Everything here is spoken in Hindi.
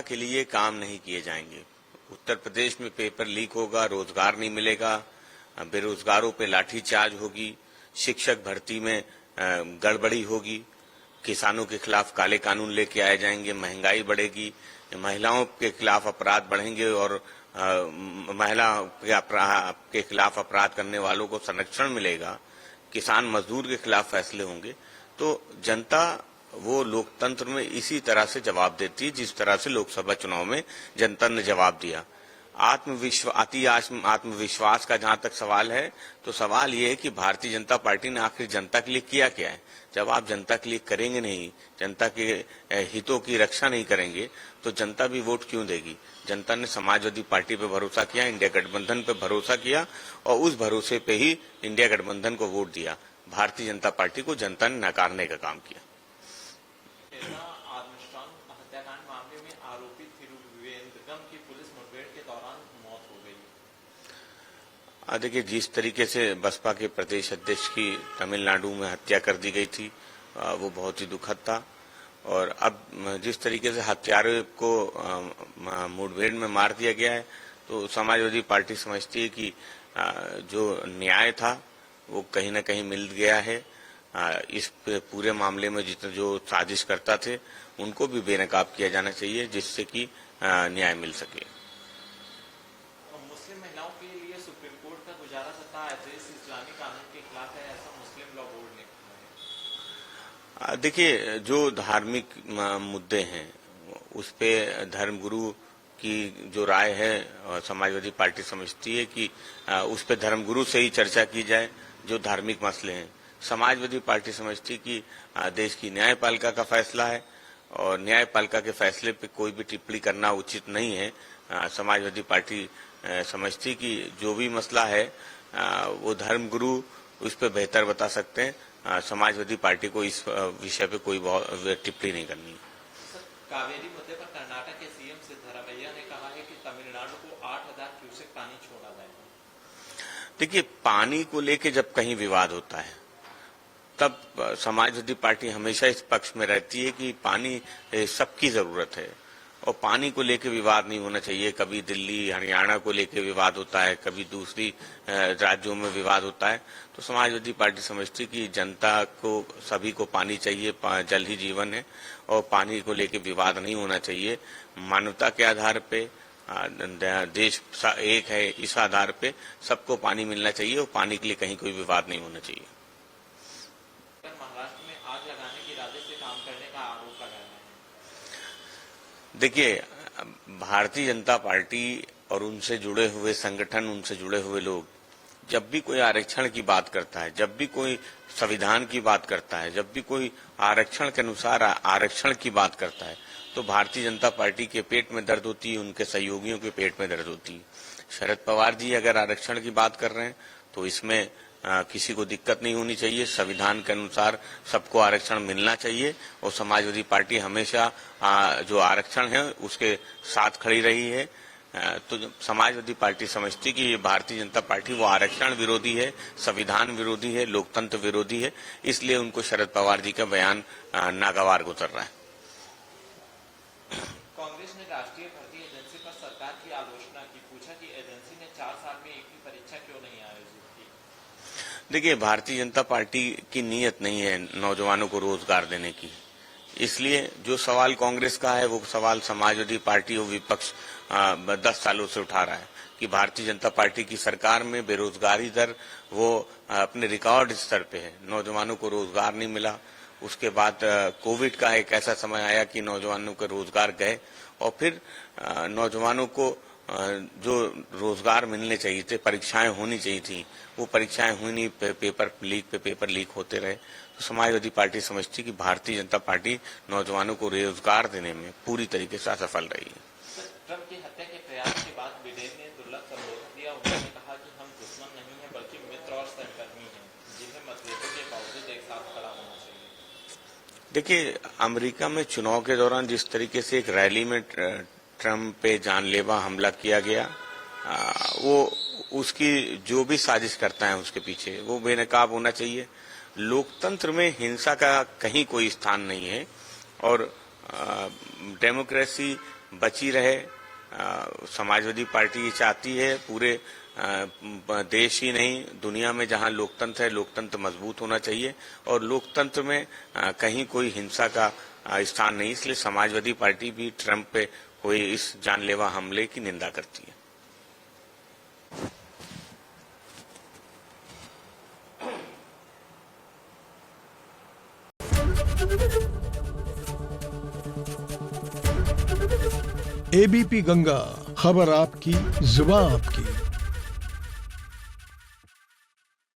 के लिए काम नहीं किए जाएंगे। उत्तर प्रदेश में पेपर लीक होगा, रोजगार नहीं मिलेगा, बेरोजगारों पे लाठीचार्ज होगी, शिक्षक भर्ती में गड़बड़ी होगी, किसानों के खिलाफ काले कानून लेके आए जाएंगे, महंगाई बढ़ेगी, महिलाओं के खिलाफ अपराध बढ़ेंगे और महिला के खिलाफ अपराध करने वालों को संरक्षण मिलेगा, किसान मजदूर के खिलाफ फैसले होंगे। तो जनता वो लोकतंत्र में इसी तरह से जवाब देती है जिस तरह से लोकसभा चुनाव में जनता ने जवाब दिया। आत्मविश्वास का जहां तक सवाल है तो सवाल ये है कि भारतीय जनता पार्टी ने आखिर जनता के लिए किया क्या है। जब आप जनता के लिए करेंगे नहीं, जनता के हितों की रक्षा नहीं करेंगे तो जनता भी वोट क्यों देगी। जनता ने समाजवादी पार्टी पे भरोसा किया, इंडिया गठबंधन पे भरोसा किया और उस भरोसे पे ही इंडिया गठबंधन को वोट दिया। भारतीय जनता पार्टी को जनता ने नकारने का काम किया। हत्याकांड मामले में आरोपित थिरुवेंद्रम की पुलिस मुठभेड़ के दौरान मौत हो गई। देखिए, जिस तरीके से बसपा के प्रदेश अध्यक्ष की तमिलनाडु में हत्या कर दी गई थी वो बहुत ही दुखद था और अब जिस तरीके से हत्यारे को मुठभेड़ में मार दिया गया है तो समाजवादी पार्टी समझती है कि जो न्याय था वो कहीं न कहीं मिल गया है। इस पूरे मामले में जितने जो साजिश करता थे उनको भी बेनकाब किया जाना चाहिए जिससे कि न्याय मिल सके। मुस्लिम महिलाओं के लिए सुप्रीम कोर्ट का गुजारा सत्ता देश इस्लामी कानून के खिलाफ है, ऐसा मुस्लिम लॉ बोर्ड ने कहा है। देखिए, जो धार्मिक मुद्दे हैं उस पे धर्मगुरु की जो राय है समाजवादी पार्टी समझती है कि उस पे धर्मगुरु से ही चर्चा की जाए जो धार्मिक मसले हैं। समाजवादी पार्टी समझती कि देश की न्यायपालिका का फैसला है और न्यायपालिका के फैसले पे कोई भी टिप्पणी करना उचित नहीं है। समाजवादी पार्टी समझती कि जो भी मसला है वो धर्मगुरु उस पे बेहतर बता सकते हैं। समाजवादी पार्टी को इस विषय पे कोई टिप्पणी नहीं करनी है। कावेरी मुद्दे पर कर्नाटक के सीएम सिद्धरामैया ने कहा है कि तमिलनाडु को 8000 क्यूसेक पानी छोड़ा जाएगा। देखिए, पानी को लेके जब कहीं विवाद होता है तब समाजवादी पार्टी हमेशा इस पक्ष में रहती है कि पानी सबकी जरूरत है और पानी को लेके विवाद नहीं होना चाहिए। कभी दिल्ली हरियाणा को लेके विवाद होता है, कभी दूसरी राज्यों में विवाद होता है। तो समाजवादी पार्टी समझती कि जनता को सभी को पानी चाहिए, जल ही जीवन है और पानी को लेके विवाद नहीं होना चाहिए। मानवता के आधार पे देश एक है, इस आधार पे सबको पानी मिलना चाहिए और पानी के लिए कहीं कोई विवाद नहीं होना चाहिए। महाराष्ट्र में आग लगाने के इरादे से काम करने का आरोप लगाया है। देखिए, भारतीय जनता पार्टी और उनसे जुड़े हुए संगठन, उनसे जुड़े हुए लोग जब भी कोई आरक्षण की बात करता है, जब भी कोई संविधान की बात करता है, जब भी कोई आरक्षण के अनुसार आरक्षण की बात करता है तो भारतीय जनता पार्टी के पेट में दर्द होती है, उनके सहयोगियों के पेट में दर्द होती है। शरद पवार जी अगर आरक्षण की बात कर रहे हैं तो इसमें किसी को दिक्कत नहीं होनी चाहिए। संविधान के अनुसार सबको आरक्षण मिलना चाहिए और समाजवादी पार्टी हमेशा जो आरक्षण है उसके साथ खड़ी रही है। तो समाजवादी पार्टी समझती कि ये भारतीय जनता पार्टी वो आरक्षण विरोधी है, संविधान विरोधी है, लोकतंत्र विरोधी है, इसलिए उनको शरद पवार जी का बयान नागवार गुजर रहा है। कांग्रेस ने राष्ट्रीय भर्ती एजेंसी पर सरकार की आलोचना की, पूछा कि एजेंसी ने 4 साल में एक भी परीक्षा क्यों नहीं आयोजित की। देखिए, भारतीय जनता पार्टी की नीयत नहीं है नौजवानों को रोजगार देने की, इसलिए जो सवाल कांग्रेस का है वो सवाल समाजवादी पार्टी और विपक्ष 10 सालों से उठा रहा है कि भारतीय जनता पार्टी की सरकार में बेरोजगारी दर वो अपने रिकॉर्ड स्तर पे है, नौजवानों को रोजगार नहीं मिला। उसके बाद कोविड का एक ऐसा समय आया कि नौजवानों के रोजगार गए और फिर नौजवानों को जो रोजगार मिलने चाहिए थे, परीक्षाएं होनी चाहिए थी, वो परीक्षाएं हुई नहीं, पेपर लीक होते रहे। तो समाजवादी पार्टी समझती कि भारतीय जनता पार्टी नौजवानों को रोजगार देने में पूरी तरीके से असफल रही है। ट्रंप की हत्या के प्रयास के बाद बिडेन ने दुर्लभ संबोधन दिया। उन्होंने कहा कि हम दुश्मन नहीं है बल्कि मित्र और सहकर्मी हैं जिन्हें मतभेदों के बावजूद एक साथ खड़ा होना चाहिए। देखिए, अमेरिका में चुनाव के दौरान जिस तरीके से एक रैली में ट्रंप पे जानलेवा हमला किया गया, वो उसकी जो भी साजिश करता है उसके पीछे वो बेनकाब होना चाहिए। लोकतंत्र में हिंसा का कहीं कोई स्थान नहीं है और डेमोक्रेसी बची रहे। समाजवादी पार्टी ये चाहती है पूरे देश ही नहीं दुनिया में जहां लोकतंत्र है, लोकतंत्र मजबूत होना चाहिए और लोकतंत्र में कहीं कोई हिंसा का स्थान नहीं। इसलिए समाजवादी पार्टी भी ट्रंप पे हुए इस जानलेवा हमले की निंदा करती है। एबीपी गंगा, खबर आपकी, जुबान आपकी।